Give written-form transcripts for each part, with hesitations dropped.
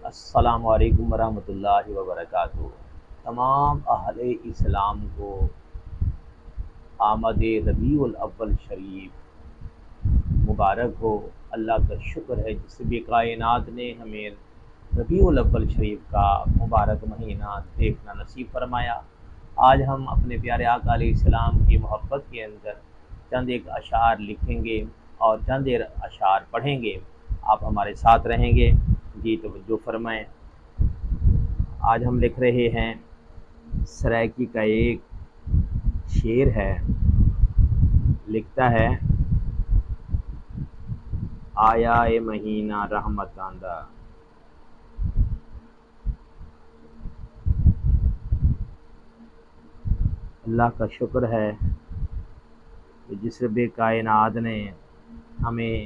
السلام علیکم ورحمۃ اللہ وبرکاتہ۔ تمام اہل اسلام کو آمد ربیع الاول شریف مبارک ہو۔ اللہ کا شکر ہے جس بھی کائنات نے ہمیں ربیع الاول شریف کا مبارک مہینہ دیکھنا نصیب فرمایا۔ آج ہم اپنے پیارے آقا علیہ السلام کی محبت کے اندر چند ایک اشعار لکھیں گے اور چند ایک اشعار پڑھیں گے۔ آپ ہمارے ساتھ رہیں گے، جی توجہ فرمائیں۔ آج ہم لکھ رہے ہیں، سرائکی کا ایک شعر ہے، لکھتا ہے: آیا اے مہینہ رحمتاں دا، اللہ کا شکر ہے کہ جس رب کائنات نے ہمیں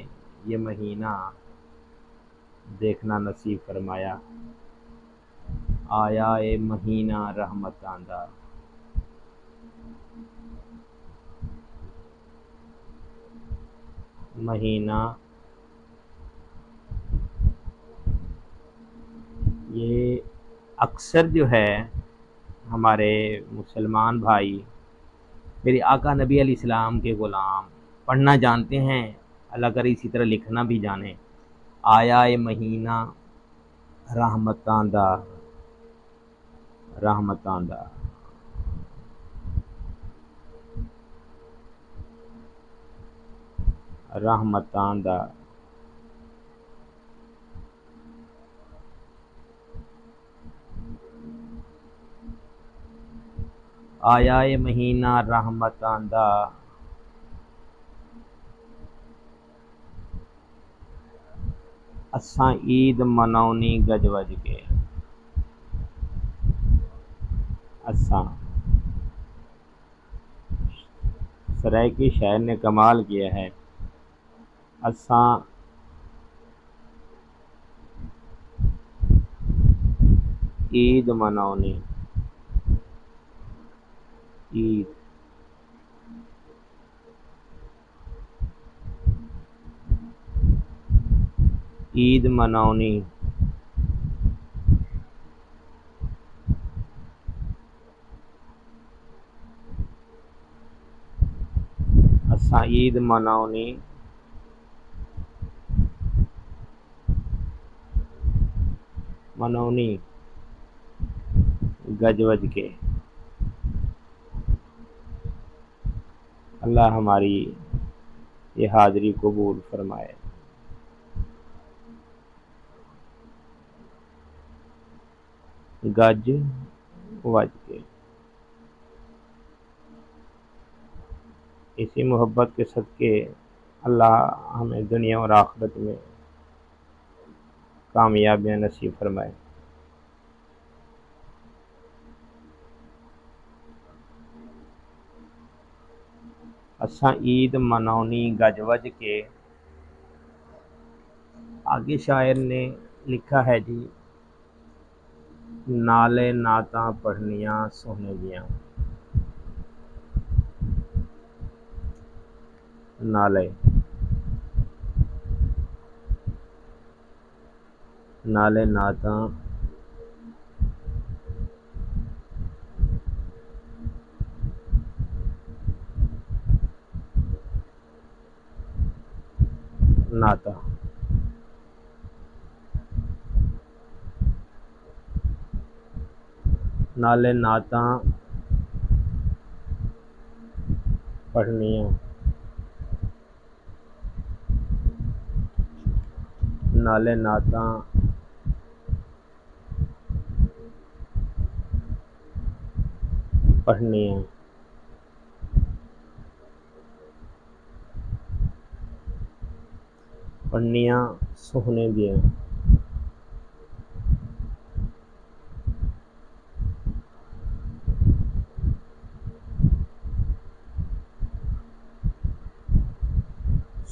یہ مہینہ دیکھنا نصیب فرمایا۔ آیا اے مہینہ رحمتاں دا، مہینہ یہ اکثر جو ہے ہمارے مسلمان بھائی میرے آقا نبی علیہ السلام کے غلام پڑھنا جانتے ہیں، اللہ کرے اسی طرح لکھنا بھی جانیں۔ آیا اے مہینہ رحمتاں دا، رحمتاں دا، رحمتاں دا، آیا اے مہینہ رحمتاں دا، اساں عید مناونی گج وج کے۔ اساں سرائکی شاعر نے کمال کیا ہے۔ اساں عید مناونی، عید عید مناونی اساں عید مناونی مناونی گج وج کے۔ اللہ ہماری یہ حاضری قبول فرمائے۔ گج وج کے، اسی محبت کے صدقے اللہ ہمیں دنیا اور آخرت میں کامیابیاں نصیب فرمائے۔ اساں عید مناونی گج وج کے۔ آگے شاعر نے لکھا ہے جی: نالے نعتاں پڑھنیاں سوہنے دیاں، نالے نالے نعتاں نعتاں نالے نعتاں پڑھنیاں، نالے نعتاں پڑھنیاں، پڑھنیاں سوہنے دیاں۔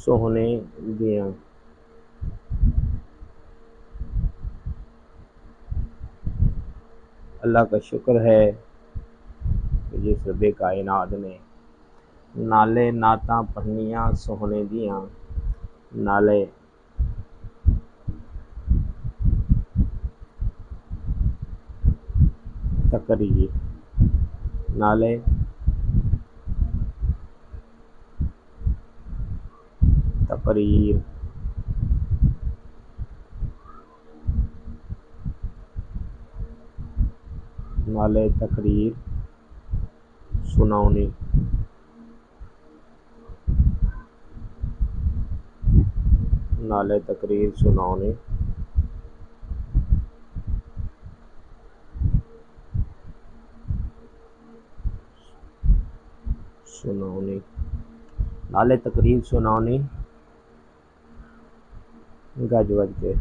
سوہنے دیاں، اللہ کا شکر ہے کہ جس رب کائنات نے نالے نعتاں پڑھنیاں سوہنے دیاں، نالے तकरीर, नाले तकरीर, नाले तकरीर सुनाउने, नाले तकरीर सुनाउने, सुनाउने, नाले तकरीर सुनाउने, गज वज के,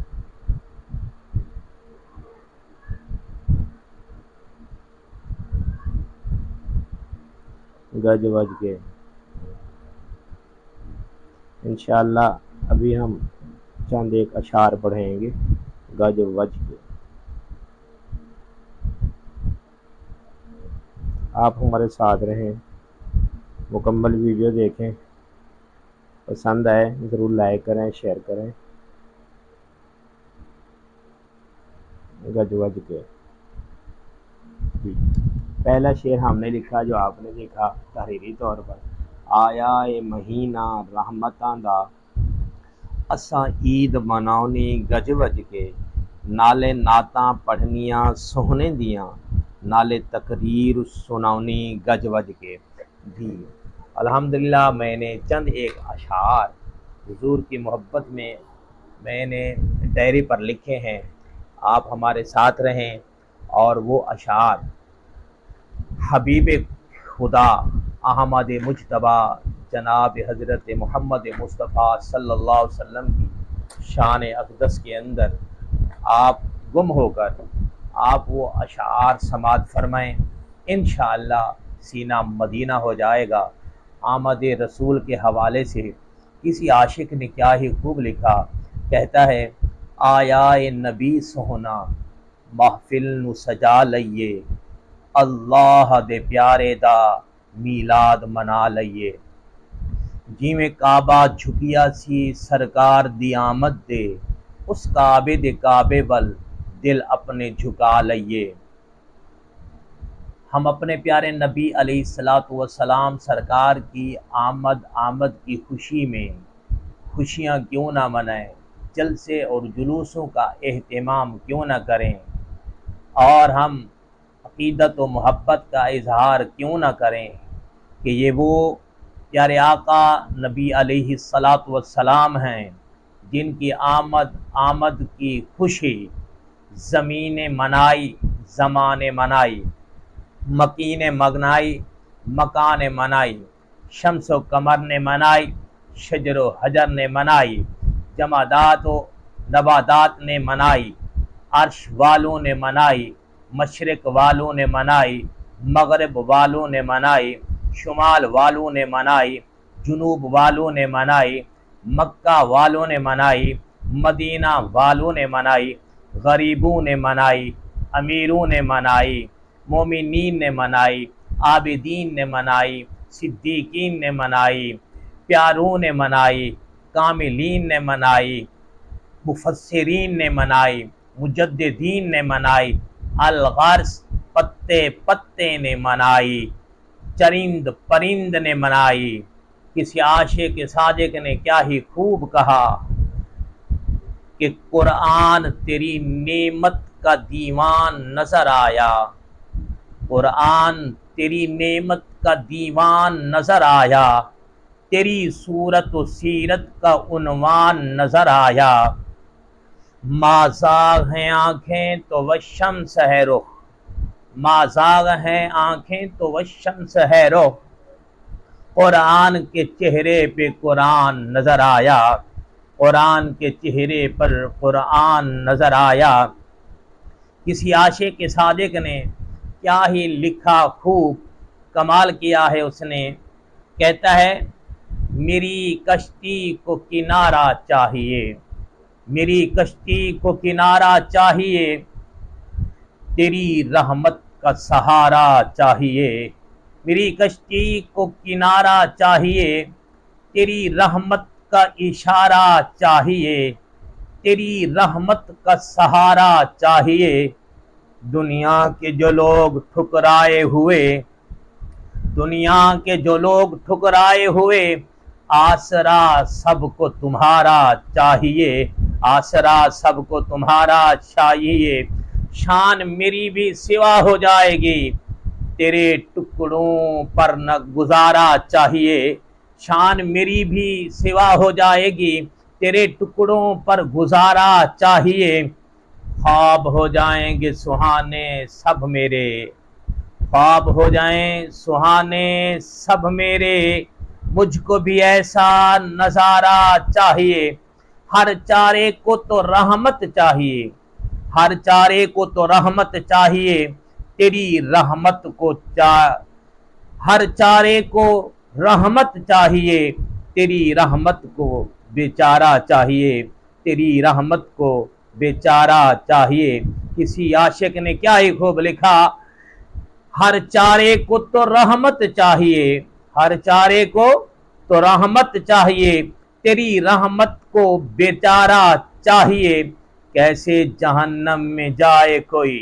गज वज के। इंशाअल्लाह अभी हम चंद एक अशार पढ़ेंगे गज वज के। आप हमारे साथ रहें, मुकम्मल वीडियो देखें, पसंद आए ज़रूर लाइक करें, शेयर करें। गज वज के पहला शेर हमने लिखा जो आपने देखा तहरीरी तौर पर, आया ए महीना रहमतां दा, असां ईद मनाउनी गज वज के, नाले नातां पढ़नियां सोहने दियां, नाले तकरीर सुनाउनी गज वज के भी। अल्हम्दुलिल्लाह मैंने चंद एक अशार हुजूर की मोहब्बत में मैंने डायरी पर लिखे हैं, आप हमारे साथ रहें और वो अशार हबीब खुदा अहमद मुजतबा जनाब हज़रत मोहम्मद मुस्तफ़ा सल्लल्लाहु अलैहि वसल्लम की शान अक़दस के अंदर आप गुम होकर आप वो अशार समात फरमाएँ। इंशाअल्लाह सीना मदीना हो जाएगा। आमद रसूल के हवाले से किसी आशिक ने क्या ही खूब लिखा, कहता है आया ए नबी सोहना महफिल नू सजा लइए, अल्लाह दे प्यारे दा मीलाद मना लइए, जिवें काबा झुकिया सी सरकार दी आमद दे, उस काबे दे काबे वल दिल अपने झुका लइए। हम अपने प्यारे नबी अलैहिस्सलातु वस्सलाम सरकार की आमद की खुशी में खुशियाँ क्यों ना मनाएं, जलसे और जुलूसों का एहतमाम क्यों ना करें, और हम अक़ीदत व मोहब्बत का इजहार क्यों ना करें कि ये वो प्यारे आका नबी अलैहिस्सलातु वस्सलाम हैं जिनकी आमद की खुशी ज़मीन मनाई, ज़माने मनाई, मकीन मगनाई, मकान मनाई, शम्स व कमर ने मनाई, शजर व हजर ने मनाई, जमादात व नबादात ने मनाई, अर्श वालों ने मनाई, मशरिक वालों ने मनाई, मगरिब वालों ने मनाई, शुमाल वालों ने मनाई, जुनूब वालों ने मनाई, मक्का वालों ने मनाई, मदीना वालों ने मनाई, गरीबों ने मनाई, अमीरों ने मनाई, मोमिनीन ने मनाई, आबिदीन ने मनाई, सिद्दीकीन ने मनाई, प्यारों ने मनाई, कामिलीन ने मनाई, मुफस्सिरीन ने मनाई, मुजद्दिदीन ने मनाई, अलगर्स पत्ते पत्ते ने मनाई, चरिंद परिंद ने मनाई। किसी आशिक के सादिक ने क्या ही खूब कहा कि कुरान तेरी नेमत का दीवान नजर आया, कुरान तेरी नेमत का दीवान नजर आया, तेरी सूरत व सीरत का उन्वान नजर आया, माज़ाग हैं आँखें तो वशम्स है रुख, माज़ाग हैं आँखें तो वशम्स है रुख, कुरान के चेहरे पे कुरान नजर आया, कुरान के चेहरे पर कुरान नजर आया। किसी आशिक के सादिक ने क्या ही लिखा, खूब कमाल किया है उसने, कहता है मेरी कश्ती को किनारा चाहिए, मेरी कश्ती को किनारा चाहिए, तेरी रहमत का सहारा चाहिए, मेरी कश्ती को किनारा चाहिए, तेरी रहमत का इशारा चाहिए, तेरी रहमत का सहारा चाहिए, دنیا کے جو لوگ ٹھکرائے ہوئے، دنیا کے جو لوگ ٹھکرائے ہوئے، آسرا سب کو تمہارا چاہیے، آسرا سب کو تمہارا چاہیے، شان میری بھی سوا ہو جائے گی، تیرے ٹکڑوں پر نہ گزارا چاہیے، شان میری بھی سوا ہو جائے گی، تیرے ٹکڑوں پر گزارا چاہیے، خواب ہو جائیں گے سہانے سب میرے، خواب ہو جائیں سہانے سب میرے، مجھ کو بھی ایسا نظارہ چاہیے، ہر چارے کو تو رحمت چاہیے، ہر چارے کو تو رحمت چاہیے، تیری رحمت کو ہر چارے کو رحمت چاہیے، تیری رحمت کو بیچارہ چاہیے، تیری رحمت کو بیچارہ چاہیے۔ کسی عاشق نے کیا ہی خوب لکھا، ہر چارے کو تو رحمت چاہیے، ہر چارے کو تو رحمت چاہیے، تیری رحمت کو بیچارہ چاہیے، کیسے جہنم میں جائے کوئی،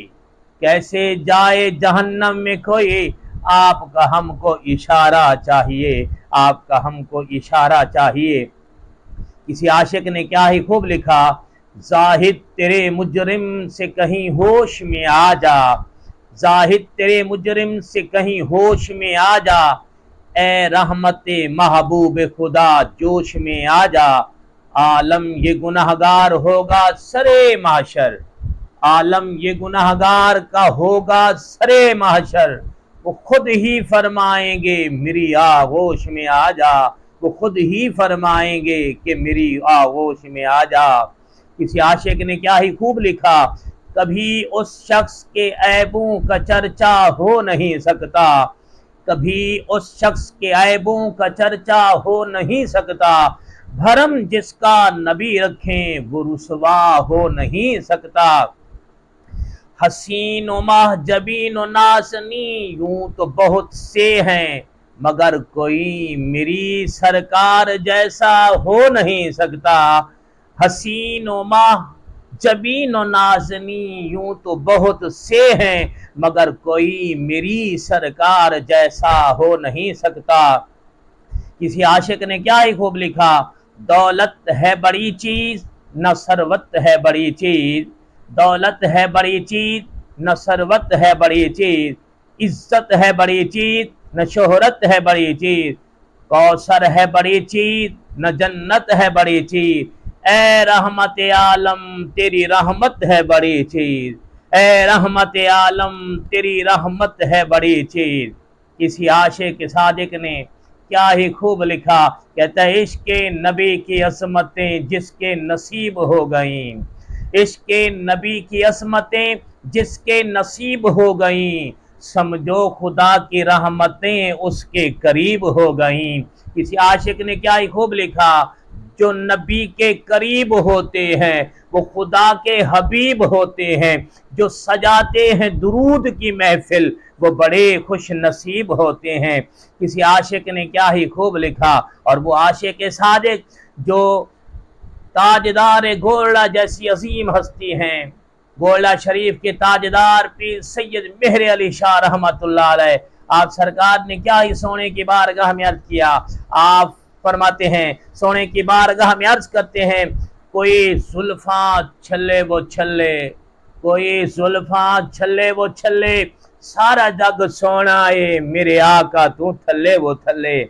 کیسے جائے جہنم میں کوئی، آپ کا ہم کو اشارہ چاہیے، آپ کا ہم کو اشارہ چاہیے۔ کسی عاشق نے کیا ہی خوب لکھا، زاہد تیرے مجرم سے کہیں ہوش میں آ جا، زاہد تیرے مجرم سے کہیں ہوش میں آ جا، اے رحمت محبوب خدا جوش میں آ جا، عالم یہ گنہگار ہوگا سرے محشر، عالم یہ گنہگار کا ہوگا سرے محشر، وہ خود ہی فرمائیں گے میری آغوش میں آ جا، وہ خود ہی فرمائیں گے کہ میری آغوش میں آ جا۔ کسی عاشق نے کیا ہی خوب لکھا، کبھی اس شخص کے عیبوں کا چرچا ہو نہیں سکتا، کبھی اس شخص کے عیبوں کا چرچا ہو نہیں سکتا، بھرم جس کا نبی رکھیں وہ رسوا ہو نہیں سکتا، حسین و محجبین و نازنی یوں تو بہت سے ہیں، مگر کوئی میری سرکار جیسا ہو نہیں سکتا، حسین و محجبین و نازنی یوں تو بہت سے ہیں، مگر کوئی میری سرکار جیسا ہو نہیں سکتا۔ کسی عاشق نے کیا ہی خوب لکھا، دولت ہے بڑی چیز نہ ثروت ہے بڑی چیز، دولت ہے بڑی چیز نہ ثروت ہے بڑی چیز، عزت ہے بڑی چیز نہ شہرت ہے بڑی چیز، کوثر ہے بڑی چیز نہ جنت ہے بڑی چیز، اے رحمت عالم تیری رحمت ہے بڑی چیز، اے رحمت عالم تیری رحمت ہے بڑی چیز۔ کسی عاشق صادق نے کیا ہی خوب لکھا، کہتا ہے عشق نبی کی عصمتیں جس کے نصیب ہو گئیں، عشق نبی کی عصمتیں جس کے نصیب ہو گئیں، سمجھو خدا کی رحمتیں اس کے قریب ہو گئیں۔ کسی عاشق نے کیا ہی خوب لکھا، جو نبی کے قریب ہوتے ہیں وہ خدا کے حبیب ہوتے ہیں، جو سجاتے ہیں درود کی محفل وہ بڑے خوش نصیب ہوتے ہیں۔ کسی عاشق نے کیا ہی خوب لکھا، اور وہ عاشق صادق جو تاجدار گولڑا جیسی عظیم ہستی ہیں، گولڑا شریف کے تاجدار پیر سید مہر علی شاہ رحمۃ اللہ علیہ، آپ سرکار نے کیا ہی سونے کی بارگاہ میں عرض کیا، آپ فرماتے ہیں سونے کی بارگاہ میں عرض کرتے ہیں، کوئی زلفاں چھلے وہ چھلے، کوئی زلفاں چھلے وہ چھلے، سارا جگ سونا ہے میرے آقا تو تھلے وہ تھلے۔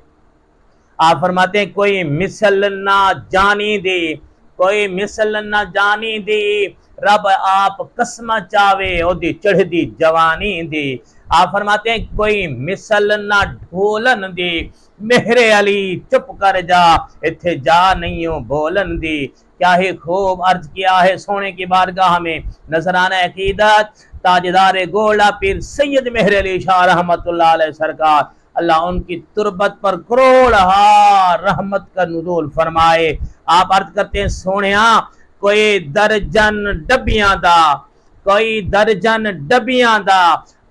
آپ فرماتے ہیں کوئی مثل نہ جانی دی، کوئی مثل نہ جانی دی، رب آپ قسم چاوے او دی چڑھ دی جوانی دی۔ آپ فرماتے ہیں کوئی مثل نہ ڈھولن دی، مہر علی چپ کر جا اتھے جا نہیں ہو بولن دی۔ کیا ہی خوب عرض کیا ہے سونے کی بارگاہ میں، نذرانہ عقیدت تاجدار گولڑا پیر سید مہر علی شاہ رحمۃ اللہ علیہ سرکار، اللہ ان کی تربت پر کروڑہا رحمت کا نزول فرمائے۔ آپ عرض کرتے ہیں سونیا کوئی درجن ڈبیاں دا، کوئی درجن ڈبیاں دا،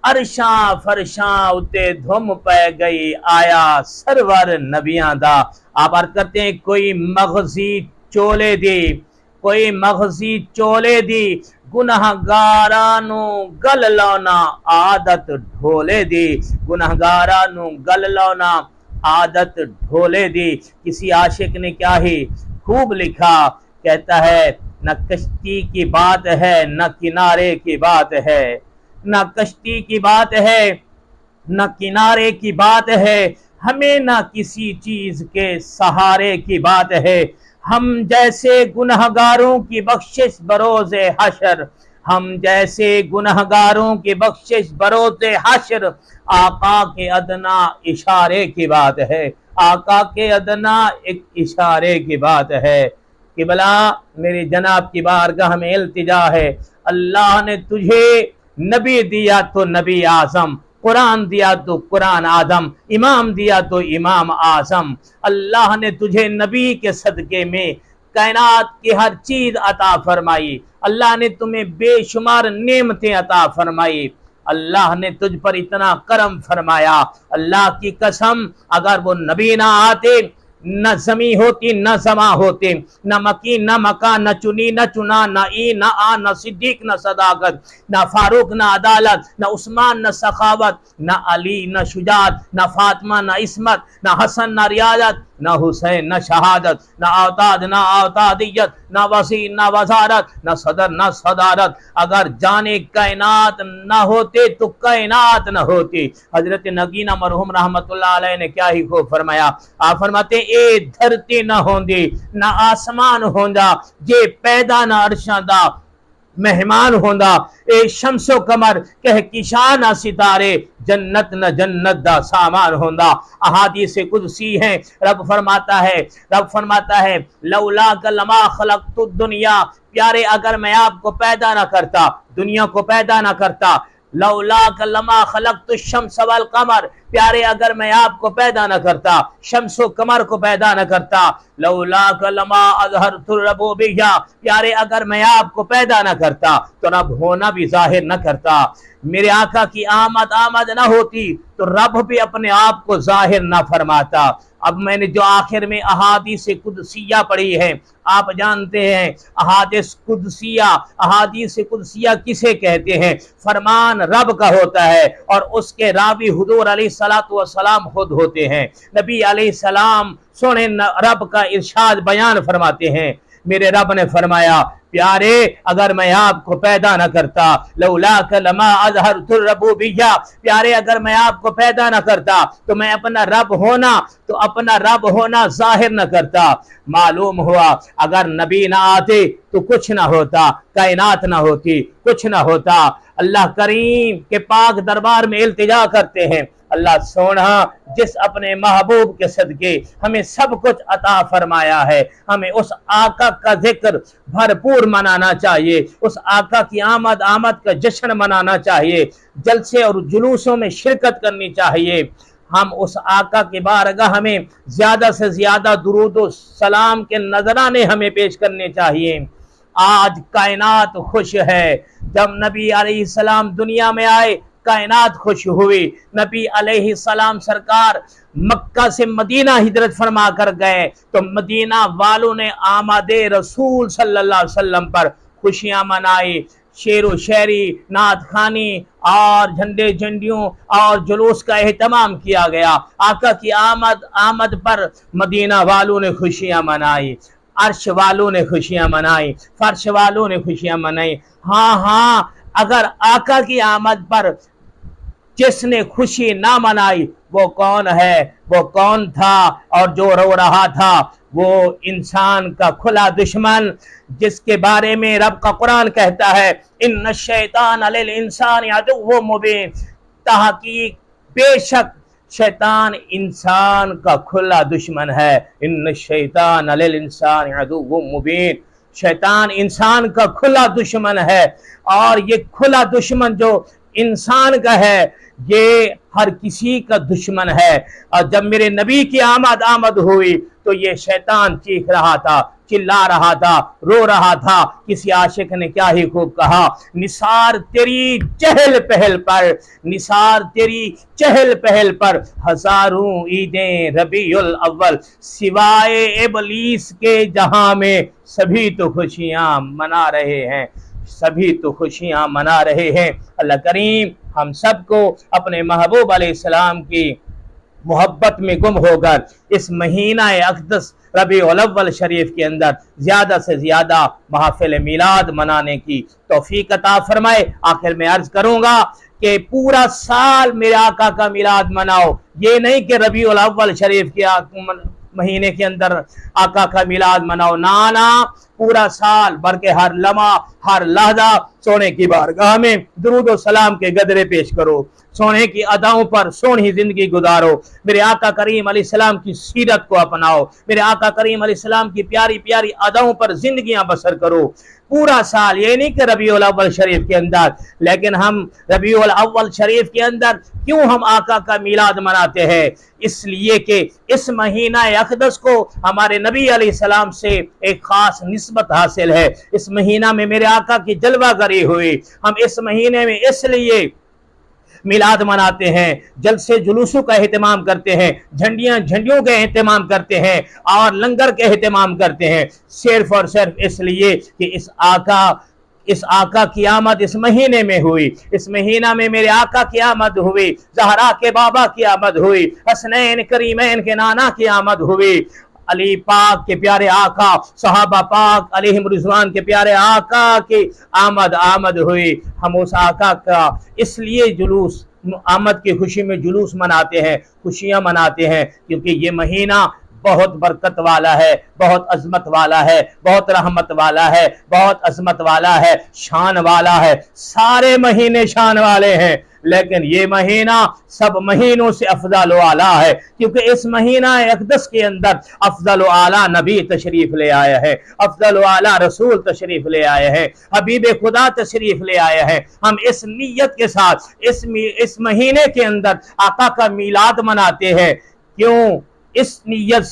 عرشاں فرشاں اتے دھم پہ گئی آیا سرور نبیاں دا۔ آپ عرض کرتے ہیں کوئی مغزی چولے دی، کوئی مغزی چولے دی، गुनहगारां नू गल लाना आदत ढोले दी, गुनहगारां नू गल लाना आदत ढोले दी। किसी आशिक ने क्या ही खूब लिखा, कहता है न कश्ती की बात है न किनारे की बात है, न कश्ती की बात है न किनारे की बात है, हमें न किसी चीज के सहारे की बात है। हम जैसे गुनहगारों की बख्शिश बरोज़े हशर, हम जैसे गुनहगारों की बख्शिश बरोज़े हशर, आका के अदना इशारे की बात है, आका के अदना एक इशारे की बात है। किबला मेरे जनाब की बारगाह में इल्तिजा है, अल्लाह ने तुझे नबी दिया तो नबी आज़म, कुरान दिया तो कुरान आदम, इमाम दिया तो इमाम आज़म। अल्लाह ने तुझे नबी के सदके में कायनात की हर चीज अता फरमाई, अल्लाह ने तुम्हें बेशुमार नेमतें अता फरमाई, अल्लाह ने तुझ पर इतना करम फरमाया। अल्लाह की कसम, अगर वो नबी ना आते, न जमी होती न जमा होते, न मकी न मका, न चुनी न चुना, न ई न आ, न सिद्दीक न सदाकत, न फारूक न अदालत, न उस्मान न सखावत, न अली न शुजात, न फातिमा न इस्मत, न हसन न रियाजत, न हुसैन न शहादत, न औताद न औतादियत, न वसी न वजारत, न सदर न सदारत। अगर जाने कायनात न होते तो कायनात न होती। हजरत नगीना मरहूम रहमतुल्लाह अलैह ने क्या ही खूब फरमाया, आप फरमाते ए धरती न होंदी न आसमान होंदा, जे पैदा न अर्शां दा मेहमान होंदा, ए शम्सो कमर कह किशा न सितारे, जन्नत न जन्नत दा सामान होंदा। अहादीस कुदसी है, रब फरमाता है लौला कलमा खलक़तु दुनिया, प्यारे अगर मैं आपको पैदा ना करता, दुनिया को पैदा ना करता, लौला कलमा खलक़तु शम्स वल कमर, प्यारे अगर मैं आपको पैदा न करता, शम्सो कमर को पैदा न करता, लौला कलमा अज़हरतु रबूबिय्या, प्यारे अगर मैं आपको पैदा न करता तो रब होना भी जाहिर न करता। मेरे आका की आमद न होती तो रब भी अपने आप को जाहिर न फरमाता। अब मैंने जो आखिर में अहादीस कुदसिया पढ़ी है, आप जानते हैं अहादीस कुदसिया किसे कहते हैं? फरमान रब का होता है और उसके रावी हुजूर अलैहिस्सलातु वस्सलाम खुद होते हैं। नबी अलैहिस्सलाम सोने रब का इरशाद बयान फरमाते हैं, मेरे रब ने फरमाया प्यारे अगर मैं आपको पैदा न करता, लौला कलमा अज़हरतु रबूबिय्या, प्यारे अगर मैं आपको पैदा न करता तो मैं अपना रब होना जाहिर न करता। मालूम हुआ अगर नबी ना आते तो कुछ ना होता, कायनात ना होती, कुछ ना होता। अल्लाह करीम के पाक दरबार में इल्तिजा करते हैं, अल्लाह सोना जिस अपने महबूब के सदके हमें सब कुछ अता फरमाया है, हमें उस आका का जिक्र भरपूर मनाना चाहिए, उस आका की आमद का जश्न मनाना चाहिए, जलसे और जुलूसों में शिरकत करनी चाहिए। हम उस आका के बारगाह में ज्यादा से ज्यादा दुरूद और सलाम के नजराने हमें पेश करने चाहिए। आज कायनात खुश है, जब नबी अलैहिस्सलाम दुनिया में आए कायनात खुश हुई। नबी अलैहिस्सलाम सरकार मक्का से मदीना हिजरत फरमा कर गए तो मदीना वालों ने आमदे रसूल सल्लल्लाहु अलैहि वसल्लम पर खुशियां मनाई, शेरो शायरी, नात खानी और झंडे झंडियों और जुलूस का एहतमाम किया गया। आका की आमद पर मदीना वालों ने खुशियां मनाई, अर्श वालों ने खुशियां मनाई, फर्श वालों ने खुशियां मनाई। हाँ, अगर आका की आमद पर जिसने खुशी ना मनाई वो कौन है, वो कौन था? और जो रो रहा था वो इंसान का खुला दुश्मन, जिसके बारे में रब का कुरान कहता है इन्न शैतान लिल इंसान अदुव्वुम मुबीन, तहकीक बेशक शैतान इंसान का खुला दुश्मन है। इन्न शैतान लिल इंसान अदुव्वुम मुबीन, शैतान इंसान का खुला दुश्मन है। और ये खुला दुश्मन जो इंसान का है ये हर किसी का दुश्मन है। और जब मेरे नबी की आमद हुई तो ये शैतान चीख रहा था, चिल्ला रहा था, रो रहा था। किसी आशिक ने क्या ही खूब कहा, निसार तेरी चहल पहल पर हजारों ईदें रबीउल अव्वल, सिवाय इबलीस के जहां में सभी तो खुशियां मना रहे हैं। सभी तो खुशियां मना रहे हैं। अल्लाह करीम हम सबको अपने महबूब अलैहिस्सलाम की मोहब्बत में गुम होकर इस महीना अक़दस रबीउल अव्वल शरीफ के अंदर ज़्यादा से ज़्यादा महफ़िल मिलाद मनाने की तौफ़ीक़ अता फरमाए। आखिर में अर्ज़ करूँगा कि पूरा साल मेरे आका का मिलाद मनाओ, ये नहीं कि रबीउल अव्वल शरीफ के महीने के अंदर आका का मिलाद मनाओ, ना ना, पूरा साल भर के हर लम्हा हर लहजा सोने की बारगाह में दुरूद और सलाम के गदरे पेश करो, सोने की अदाओं पर सोनी जिंदगी गुजारो, मेरे आका करीम अलैहिस्सलाम की सीरत को अपनाओ, मेरे आका करीम अलैहिस्सलाम की प्यारी प्यारी अदाओं पर जिंदगियां बसर करो पूरा साल। ये नहीं कि रबीउल अव्वल शरीफ के अंदर, लेकिन हम रबीउल अव्वल शरीफ के अंदर क्यों हम आका का मिलाद मनाते हैं? इसलिए कि इस महीना अक़दस को हमारे नबी अलैहिस्सलाम से एक खास निस्बत हासिल है। इस महीना में मेरे आका की जलवागरी हुई। हम इस महीने में इसलिए मिलाद मनाते हैं, जलसे जुलूसों का एहतमाम करते हैं, झंडियों का एहतमाम करते हैं और लंगर का एहतमाम करते हैं, सिर्फ और सिर्फ इसलिए कि इस आका की आमद इस महीने में हुई। इस महीना में मेरे आका की आमद हुई, ज़हरा के बाबा की आमद हुई, हसनैन करीमैन के नाना की आमद हुई, अली पाक के प्यारे आका, सहाबा पाक अलैहिम रिज़वान के प्यारे आका की आमद हुई। हम उस आका का इसलिए जुलूस, आमद की खुशी में जुलूस मनाते हैं, खुशियां मनाते हैं, क्योंकि ये महीना बहुत बरकत वाला है, बहुत अजमत वाला है, बहुत रहमत वाला है, बहुत अजमत वाला है, शान वाला है। सारे महीने शान वाले हैं, लेकिन ये महीना सब महीनों से अफजल व आला है, क्योंकि इस महीना अक़दस के अंदर अफजल व आला नबी तशरीफ ले आया है, अफजल व आला रसूल तशरीफ ले आए हैं, हबीब खुदा तशरीफ ले आए हैं। हम इस नीयत के साथ इस महीने के अंदर आका का मिलाद मनाते हैं। क्यों? इस नीयत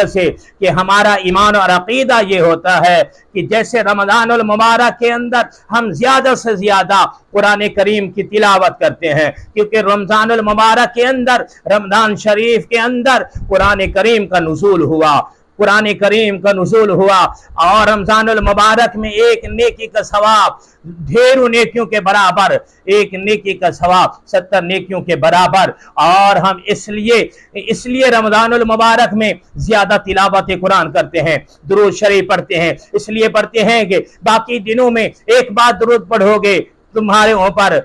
से कि हमारा ईमान और अकीदा ये होता है कि जैसे रमज़ानुल मुबारक के अंदर हम ज़्यादा से ज़्यादा कुरान करीम की तिलावत करते हैं, क्योंकि रमज़ानुल मुबारक के अंदर, रमज़ान शरीफ के अंदर कुरान करीम का नुज़ूल हुआ, कुरान करीम का नुज़ूल हुआ, और रमज़ानुल मुबारक में एक नेकी का सवाब ढेरों नेकियों के बराबर, एक नेकी का सवाब 70 नेकियों के बराबर। और हम इसलिए रमज़ानुल मुबारक में ज्यादा तिलावत कुरान करते हैं, दुरूद शरीफ पढ़ते हैं। इसलिए पढ़ते हैं कि बाकी दिनों में एक बार दुरूद पढ़ोगे तुम्हारे ऊपर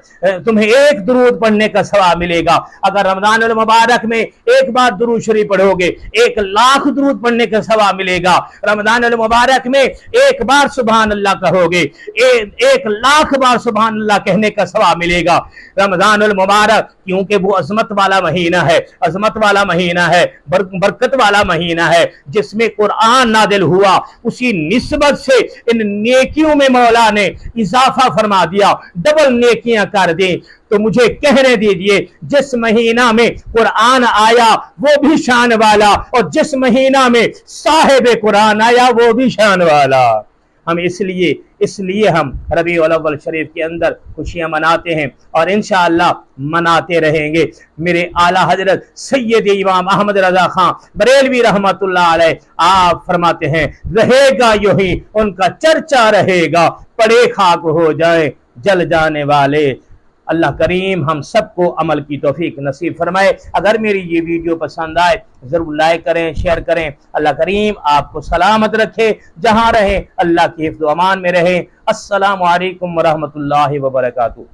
तुम्हें एक दुरूद पढ़ने का सवाब मिलेगा। अगर रमज़ानुल मुबारक में एक बार दुरूद शरीफ पढ़ोगे 1,00,000 दुरूद पढ़ने का सवाब मिलेगा। रमज़ानुल मुबारक में एक बार सुभान अल्लाह कहोगे 1,00,000 बार सुभान अल्लाह कहने का सवाब मिलेगा। रमज़ानुल मुबारक क्योंकि वो अज़मत वाला महीना है, अज़मत वाला महीना है, बरकत वाला महीना है, जिसमें कुरान नादिल हुआ, उसी निस्बत से इन नेकियों में मौला ने इजाफा फरमा दिया, डबल नेकियां कर दी। तो मुझे कहने दीजिए, जिस महीना में कुरान आया वो भी शान वाला, और जिस महीना में साहिब कुरान आया वो भी शान वाला। हम इसलिए हम रबीउल अव्वल शरीफ के अंदर खुशियां मनाते हैं और इंशाअल्लाह मनाते रहेंगे। मेरे आला हजरत सैयद इमाम अहमद रजा खां बरेलवी रहमतुल्लाह अलैह आप फरमाते हैं, रहेगा यूं ही उनका चर्चा रहेगा, पड़े खाक हो जाए जल जाने वाले। अल्लाह करीम हम सबको अमल की तौफीक नसीब फरमाए। अगर मेरी ये वीडियो पसंद आए ज़रूर लाइक करें, शेयर करें। अल्लाह करीम आपको सलामत रखे, जहाँ रहें अल्लाह की हिफ्ज़ व अमान में रहें। अस्सलामु अलैकुम व रहमतुल्लाहि व बरकातुहू।